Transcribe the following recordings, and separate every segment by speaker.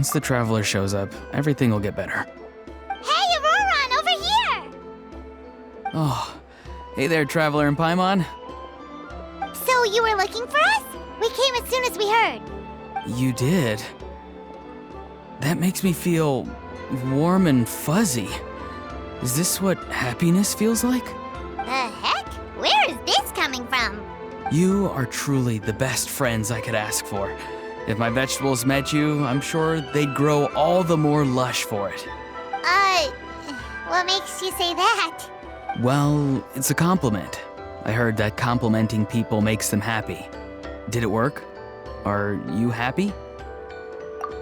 Speaker 1: Once the traveler shows up, everything will get better.
Speaker 2: Hey, Auroron, over here!
Speaker 1: Oh, hey there, traveler in Paimon.
Speaker 2: So you were looking for us? We came as soon as we heard.
Speaker 1: You did? That makes me feel warm and fuzzy. Is this what happiness feels like?
Speaker 2: The heck? Where is this coming from?
Speaker 1: You are truly the best friends I could ask for. If my vegetables met you, I'm sure they'd grow all the more lush for it.
Speaker 2: What makes you say that?
Speaker 1: Well, it's a compliment. I heard that complimenting people makes them happy. Did it work? Are you happy?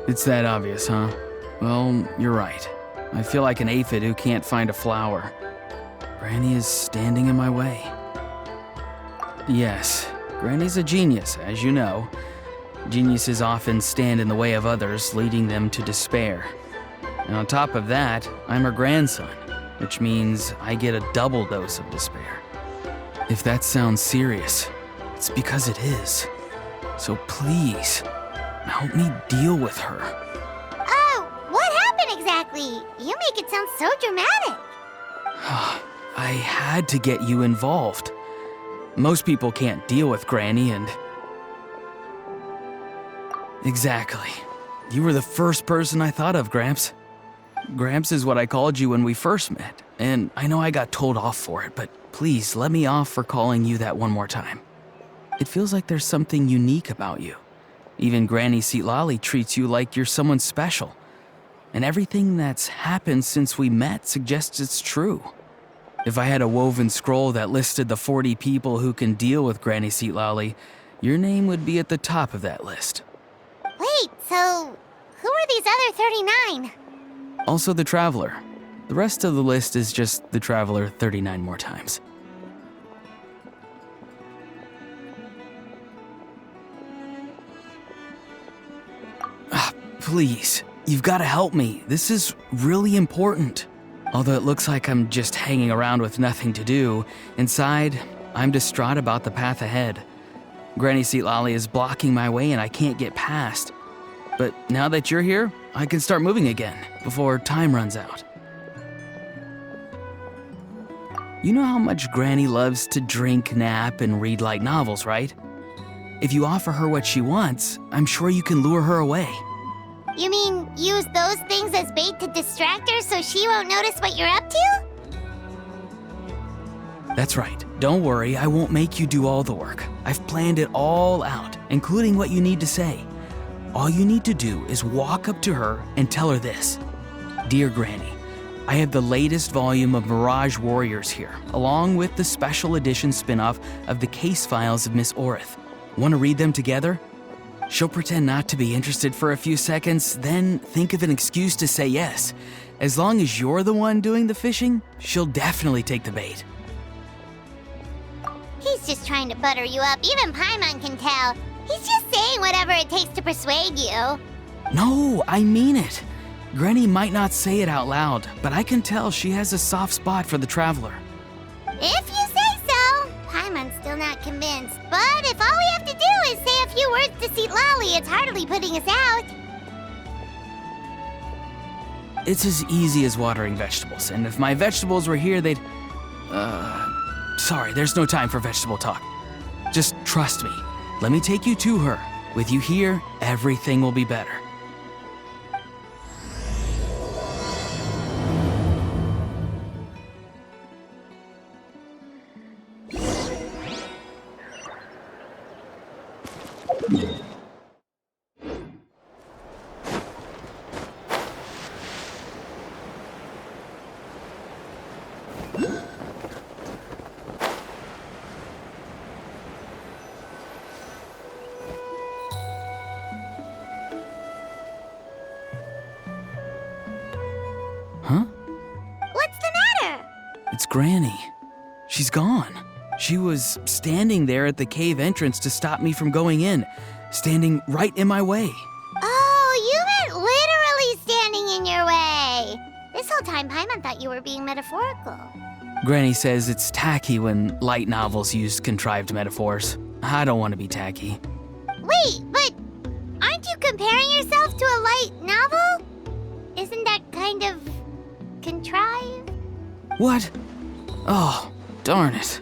Speaker 1: It's that obvious, huh? Well, you're right. I feel like an aphid who can't find a flower. Granny is standing in my way. Yes, Granny's a genius, as you know. Geniuses often stand in the way of others, leading them to despair. And on top of that, I'm her grandson, which means I get a double dose of despair. If that sounds serious, it's because it is. So please, help me deal with her.
Speaker 2: Oh, what happened exactly? You make it sound so dramatic.
Speaker 1: I had to get you involved. Most people can't deal with Granny and... Exactly. You were the first person I thought of, Gramps. Gramps is what I called you when we first met, and I know I got told off for it, but please let me off for calling you that one more time. It feels like there's something unique about you. Even Granny Seatlali treats you like you're someone special. And everything that's happened since we met suggests it's true. If I had a woven scroll that listed the 40 people who can deal with Granny Seatlali, your name would be at the top of that list.
Speaker 2: Wait, so who are these other 39?
Speaker 1: Also the Traveler. The rest of the list is just the Traveler 39 more times. Please, you've got to help me. This is really important. Although it looks like I'm just hanging around with nothing to do, inside, I'm distraught about the path ahead. Granny Seatlali is blocking my way and I can't get past. But now that you're here, I can start moving again before time runs out. You know how much Granny loves to drink, nap, and read light novels, right? If you offer her what she wants, I'm sure you can lure her away.
Speaker 2: You mean use those things as bait to distract her so she won't notice what you're up to?
Speaker 1: That's right. Don't worry, I won't make you do all the work. I've planned it all out, including what you need to say. All you need to do is walk up to her and tell her this. Dear Granny, I have the latest volume of Mirage Warriors here, along with the special edition spin-off of the case files of Miss Orith. Want to read them together? She'll pretend not to be interested for a few seconds, then think of an excuse to say yes. As long as you're the one doing the fishing, she'll definitely take the bait.
Speaker 2: He's just trying to butter you up. Even Paimon can tell. He's just saying whatever it takes to persuade you.
Speaker 1: No, I mean it. Granny might not say it out loud, but I can tell she has a soft spot for the Traveler.
Speaker 2: If you say so. Paimon's still not convinced. But if all we have to do is say a few words to Seatlali, it's hardly putting us out.
Speaker 1: It's as easy as watering vegetables, and if my vegetables were here, they'd... Sorry, there's no time for vegetable talk. Just trust me. Let me take you to her. With you here, everything will be better. Huh?
Speaker 2: What's the matter?
Speaker 1: It's Granny. She's gone. She was standing there at the cave entrance to stop me from going in, standing right in my way.
Speaker 2: Oh, you meant literally standing in your way. This whole time, Paimon thought you were being metaphorical.
Speaker 1: Granny says it's tacky when light novels use contrived metaphors. I don't want to be tacky.
Speaker 2: Wait, but aren't Aren't you comparing yourself to a light novel? Isn't that kind of contrived?
Speaker 1: What? Oh, darn it.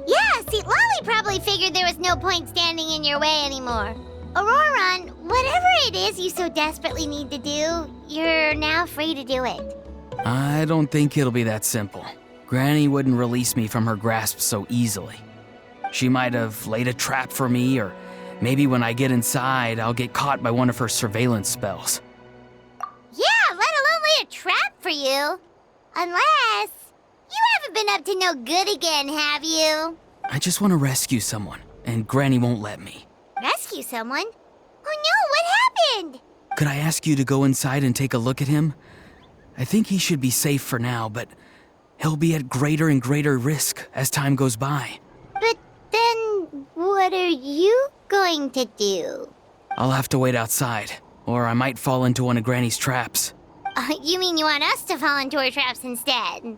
Speaker 2: Yeah, see, Lolly probably figured there was no point standing in your way anymore. Auroron, whatever it is you so desperately need to do, you're now free to do it.
Speaker 1: I don't think it'll be that simple. Granny wouldn't release me from her grasp so easily. She might have laid a trap for me, or maybe when I get inside, I'll get caught by one of her surveillance spells.
Speaker 2: Yeah, let alone lay a trap for you. Unless... you haven't been up to no good again, have you?
Speaker 1: I just want to rescue someone, and Granny won't let me.
Speaker 2: Rescue someone? Oh no, what happened?
Speaker 1: Could I ask you to go inside and take a look at him? I think he should be safe for now, but he'll be at greater and greater risk as time goes by.
Speaker 2: But then, what are you going to do?
Speaker 1: I'll have to wait outside, or I might fall into one of Granny's traps.
Speaker 2: You mean you want us to fall into her traps instead?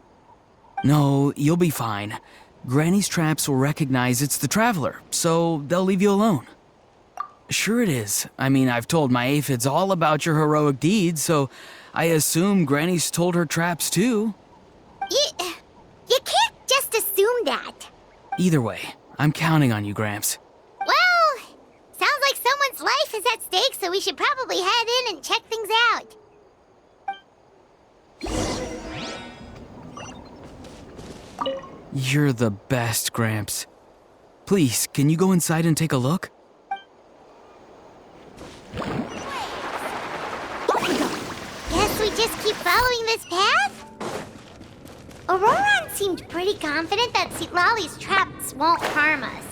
Speaker 1: No, you'll be fine. Granny's traps will recognize it's the Traveler, so they'll leave you alone. Sure it is. I mean, I've told my aphids all about your heroic deeds, so I assume Granny's told her traps too.
Speaker 2: You can't just assume that.
Speaker 1: Either way, I'm counting on you, Gramps.
Speaker 2: Well, sounds like someone's life is at stake, so we should probably head in and check things out.
Speaker 1: You're the best, Gramps. Please, can you go inside and take a look?
Speaker 2: Guess we just keep following this path? Auroron seemed pretty confident that Lolly's traps won't harm us.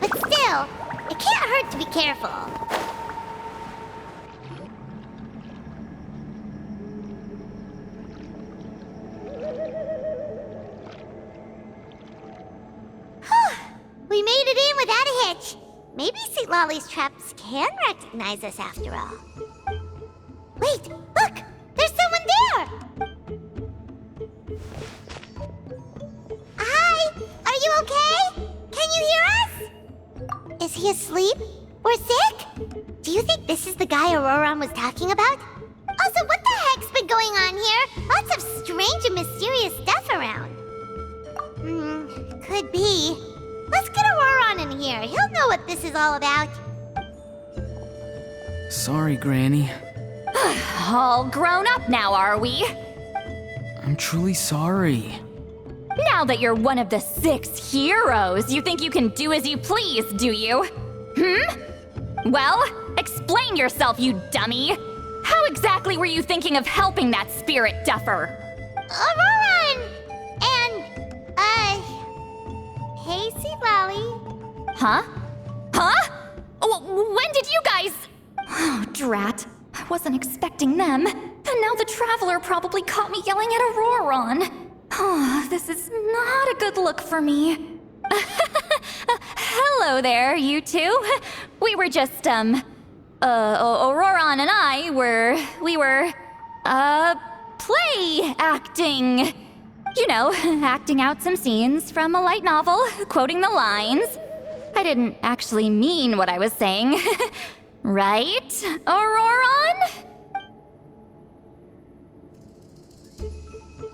Speaker 2: But still, it can't hurt to be careful. We made it in without a hitch. Maybe St. Lolly's traps can recognize us after all. Wait, look! There's someone there! Hi! Are you okay? Can you hear us? Is he asleep? Or sick? Do you think this is the guy Auroron was talking about? Also, what the heck's been going on here? Lots of strange and mysterious stuff around. Could be. Let's get Auroron in here. He'll know what this is all about.
Speaker 1: Sorry, Granny.
Speaker 3: All grown up now, are we?
Speaker 1: I'm truly sorry.
Speaker 3: Now that you're one of the 6 heroes, you think you can do as you please, do you? Well, explain yourself, you dummy! How exactly were you thinking of helping that spirit duffer?
Speaker 2: Auroron! And, hey, St. Lolly.
Speaker 3: Huh? When did you guys... Oh, drat. I wasn't expecting them. And now the Traveler probably caught me yelling at Auroron. Oh, this is not a good look for me. Hello there, you two. We were just, Auroron and I we were, play acting. You know, acting out some scenes from a light novel, quoting the lines. I didn't actually mean what I was saying. Right, Auroron?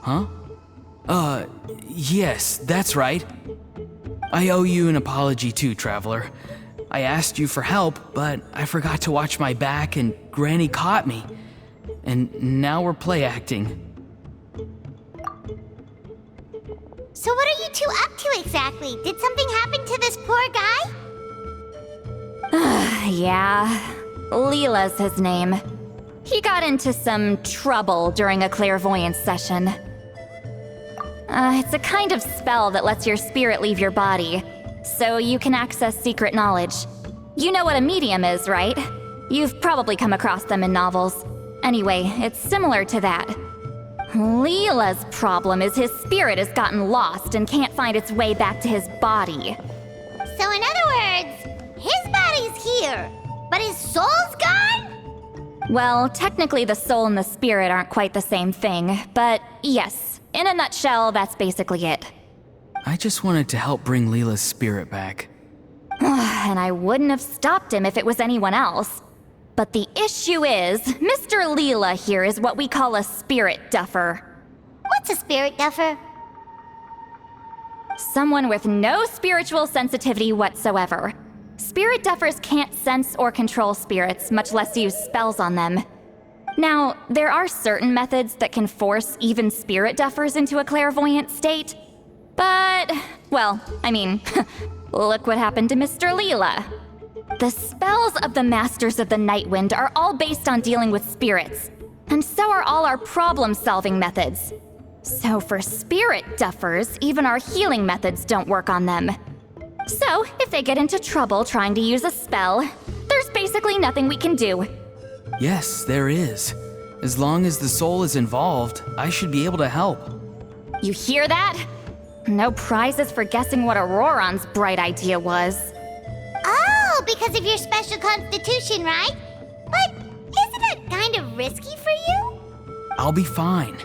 Speaker 1: Huh? Yes, that's right. I owe you an apology too, Traveler. I asked you for help, but I forgot to watch my back and Granny caught me. And now we're play acting.
Speaker 2: So what are you two up to exactly? Did something happen to this poor guy?
Speaker 3: Yeah, Leela's his name. He got into some trouble during a clairvoyance session. It's a kind of spell that lets your spirit leave your body, so you can access secret knowledge. You know what a medium is, right? You've probably come across them in novels. Anyway, it's similar to that. Leela's problem is his spirit has gotten lost and can't find its way back to his body.
Speaker 2: So in other words, his body's here, but his soul's gone?
Speaker 3: Well, technically the soul and the spirit aren't quite the same thing, but yes, in a nutshell, that's basically it.
Speaker 1: I just wanted to help bring Leela's spirit back.
Speaker 3: And I wouldn't have stopped him if it was anyone else. But the issue is, Mr. Leela here is what we call a spirit duffer.
Speaker 2: What's a spirit duffer?
Speaker 3: Someone with no spiritual sensitivity whatsoever. Spirit duffers can't sense or control spirits, much less use spells on them. Now, there are certain methods that can force even spirit duffers into a clairvoyant state. But, well, I mean, look what happened to Mr. Leela. The spells of the Masters of the Nightwind are all based on dealing with spirits, and so are all our problem-solving methods. So for spirit duffers, even our healing methods don't work on them. So, if they get into trouble trying to use a spell, there's basically nothing we can do.
Speaker 1: Yes, there is. As long as the soul is involved, I should be able to help.
Speaker 3: You hear that? No prizes for guessing what Auroron's bright idea was.
Speaker 2: Oh, because of your special constitution, right? But isn't it kind of risky for you?
Speaker 1: I'll be fine.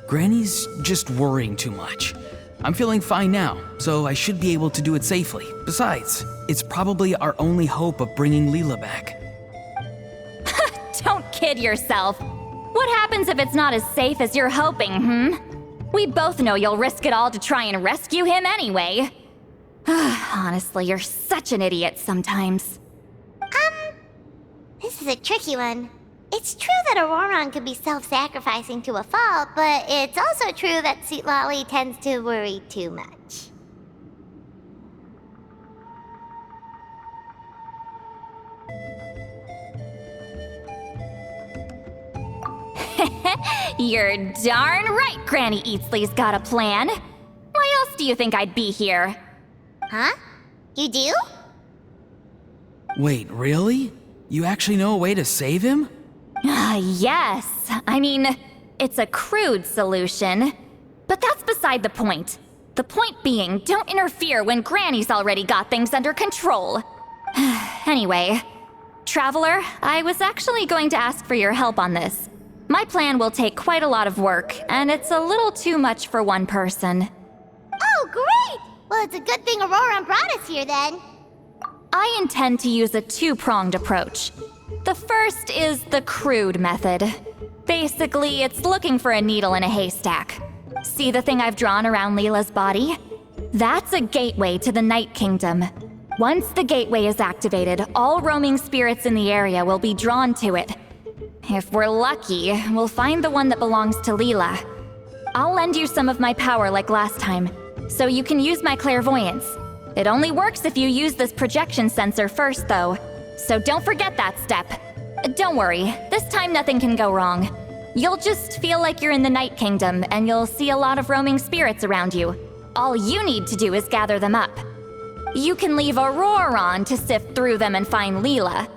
Speaker 1: Granny's just worrying too much. I'm feeling fine now, so I should be able to do it safely. Besides, it's probably our only hope of bringing Leela back.
Speaker 3: Don't kid yourself. What happens if it's not as safe as you're hoping, We both know you'll risk it all to try and rescue him anyway. Honestly, you're such an idiot sometimes.
Speaker 2: This is a tricky one. It's true that Auroron could be self-sacrificing to a fault, but it's also true that Sweet Lolly tends to worry too much.
Speaker 3: You're darn right Granny Eatsley's got a plan. Why else do you think I'd be here?
Speaker 2: Huh? You do?
Speaker 1: Wait, really? You actually know a way to save him?
Speaker 3: Yes. I mean, it's a crude solution. But that's beside the point. The point being, don't interfere when Granny's already got things under control. Anyway, Traveler, I was actually going to ask for your help on this. My plan will take quite a lot of work, and it's a little too much for one person.
Speaker 2: Oh, great! Well, it's a good thing Auroron brought us here then.
Speaker 3: I intend to use a two-pronged approach. The first is the crude method. Basically, it's looking for a needle in a haystack. See the thing I've drawn around Leela's body? That's a gateway to the Night Kingdom. Once the gateway is activated, all roaming spirits in the area will be drawn to it. If we're lucky, we'll find the one that belongs to Leela. I'll lend you some of my power like last time, so you can use my clairvoyance. It only works if you use this projection sensor first, though. So don't forget that step. Don't worry, this time nothing can go wrong. You'll just feel like you're in the Night Kingdom, and you'll see a lot of roaming spirits around you. All you need to do is gather them up. You can leave Auroron to sift through them and find Leela.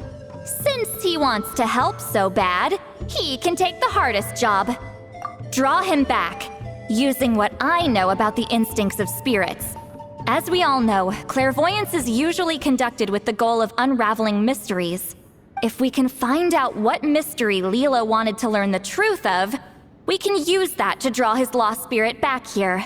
Speaker 3: Since he wants to help so bad, he can take the hardest job. Draw him back, using what I know about the instincts of spirits. As we all know, clairvoyance is usually conducted with the goal of unraveling mysteries. If we can find out what mystery Leela wanted to learn the truth of, we can use that to draw his lost spirit back here.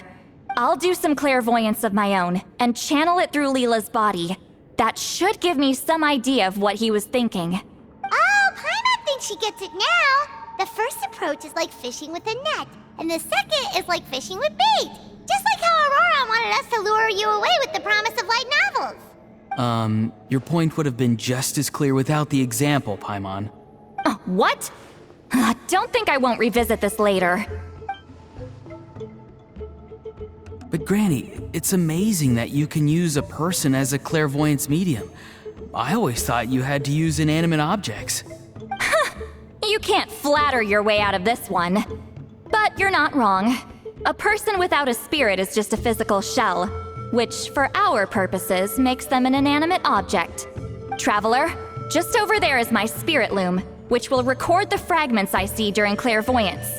Speaker 3: I'll do some clairvoyance of my own and channel it through Leela's body. That should give me some idea of what he was thinking.
Speaker 2: Oh, Paimon thinks she gets it now. The first approach is like fishing with a net, and the second is like fishing with bait. Just like how Auroron wanted us to lure you away with the promise of light novels.
Speaker 1: Your point would have been just as clear without the example, Paimon.
Speaker 3: What? Don't think I won't revisit this later.
Speaker 1: But Granny, it's amazing that you can use a person as a clairvoyance medium. I always thought you had to use inanimate objects.
Speaker 3: You can't flatter your way out of this one. But you're not wrong. A person without a spirit is just a physical shell, which, for our purposes, makes them an inanimate object. Traveler, just over there is my spirit loom, which will record the fragments I see during clairvoyance.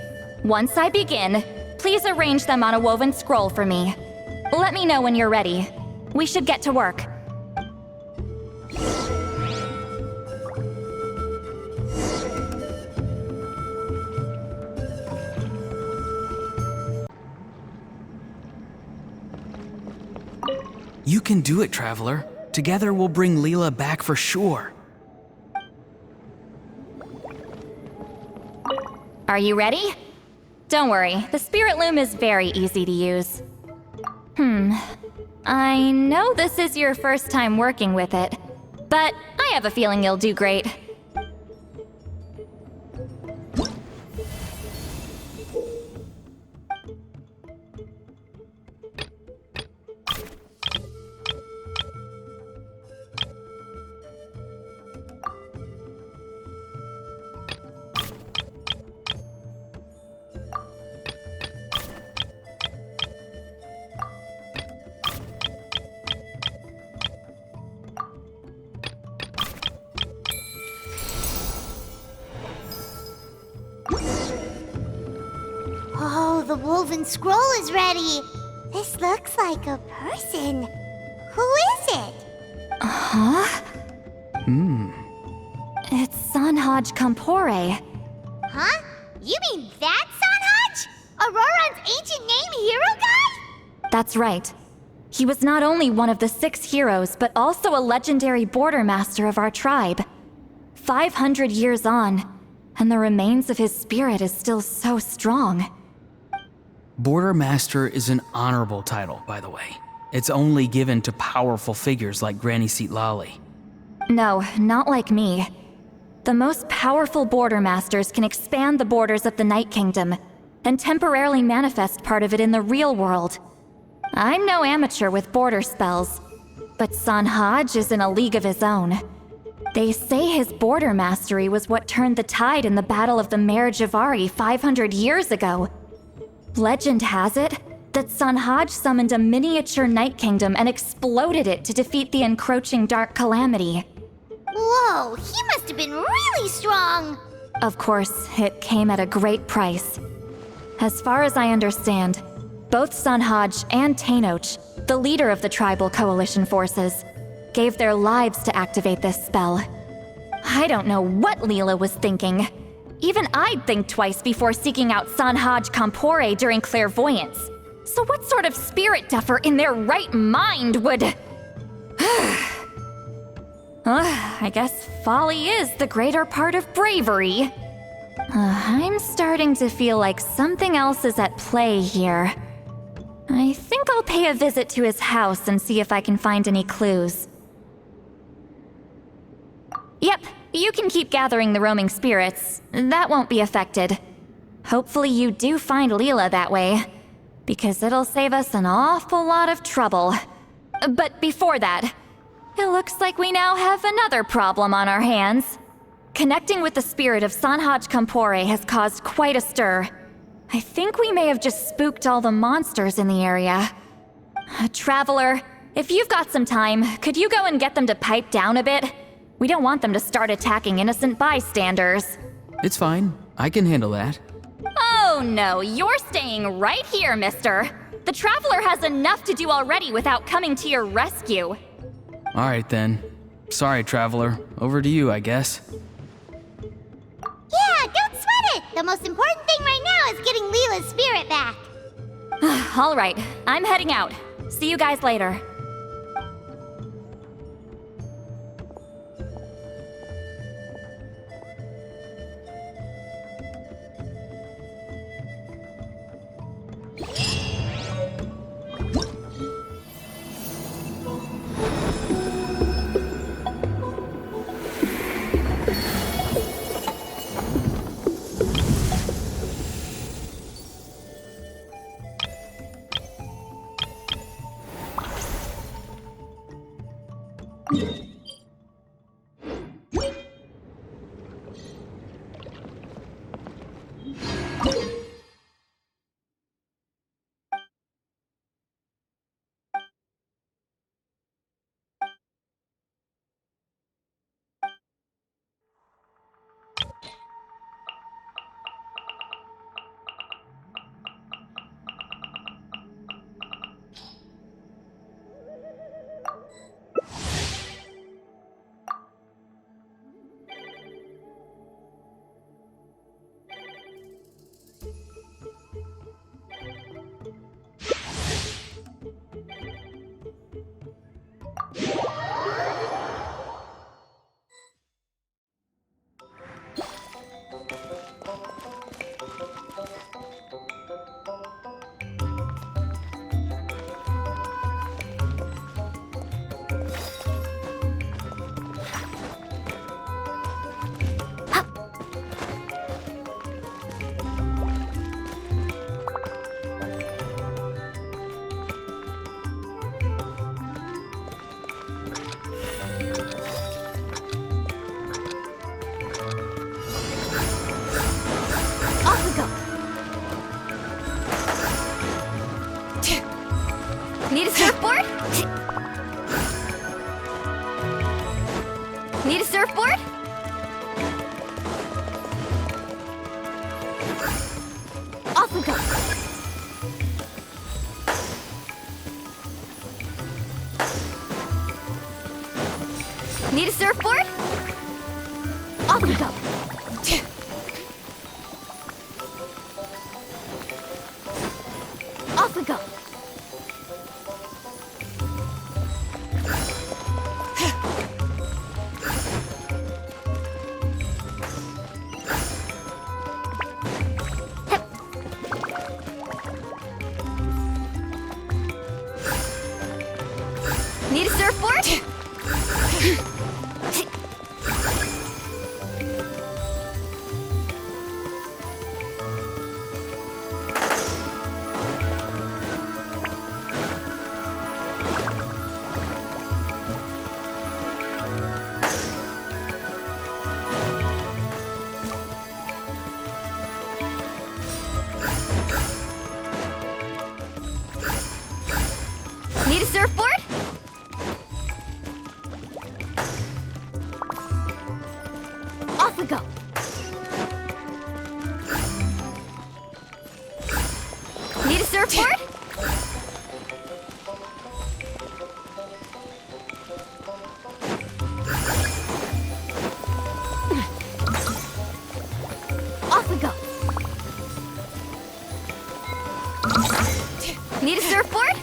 Speaker 3: Once I begin, please arrange them on a woven scroll for me. Let me know when you're ready. We should get to work.
Speaker 1: You can do it, Traveler. Together we'll bring Leela back for sure.
Speaker 3: Are you ready? Don't worry, the spirit loom is very easy to use. I know this is your first time working with it, but I have a feeling you'll do great.
Speaker 2: Oh, the woven scroll is ready. This looks like a person. Who is it?
Speaker 3: Huh? It's Sanhaj Kampore.
Speaker 2: Huh? You mean that Sanhaj? Auroran's ancient name hero guy?
Speaker 3: That's right. He was not only one of the 6 heroes, but also a legendary border master of our tribe. 500 years on, and the remains of his spirit is still so strong.
Speaker 1: Border Master is an honorable title, by the way. It's only given to powerful figures like Granny Seatlali.
Speaker 3: No, not like me. The most powerful border masters can expand the borders of the Night Kingdom and temporarily manifest part of it in the real world. I'm no amateur with border spells, but Sanhaj is in a league of his own. They say his border mastery was what turned the tide in the Battle of the Mare Javari 500 years ago. Legend has it that Sanhaj summoned a miniature Night Kingdom and exploded it to defeat the encroaching Dark Calamity.
Speaker 2: Whoa, he must have been really strong.
Speaker 3: Of course, it came at a great price. As far as I understand, both Sanhaj and Tainoch, the leader of the tribal coalition forces, gave their lives to activate this spell. I don't know what Leela was thinking. Even I'd think twice before seeking out Sanhaj Kampore during clairvoyance. So what sort of spirit duffer in their right mind would... I guess folly is the greater part of bravery. I'm starting to feel like something else is at play here. I think I'll pay a visit to his house and see if I can find any clues. Yep, you can keep gathering the roaming spirits. That won't be affected. Hopefully you do find Leela that way, because it'll save us an awful lot of trouble. But before that, it looks like we now have another problem on our hands. Connecting with the spirit of Sanhaj Kampore has caused quite a stir. I think we may have just spooked all the monsters in the area. Traveler, if you've got some time, could you go and get them to pipe down a bit? We don't want them to start attacking innocent bystanders.
Speaker 1: It's fine. I can handle that.
Speaker 3: Oh no, you're staying right here, mister. The Traveler has enough to do already without coming to your rescue.
Speaker 1: All right then. Sorry, Traveler. Over to you, I guess.
Speaker 2: Yeah, don't sweat it. The most important thing right now is getting Leela's spirit back.
Speaker 3: All right, I'm heading out. See you guys later. Need a surfboard? Need a surfboard? Off we go. Need a surfboard? Off we go. Off we go. Need a surfboard? Need a surfboard? Off we go. Need a surfboard? Off we go. Need a surfboard?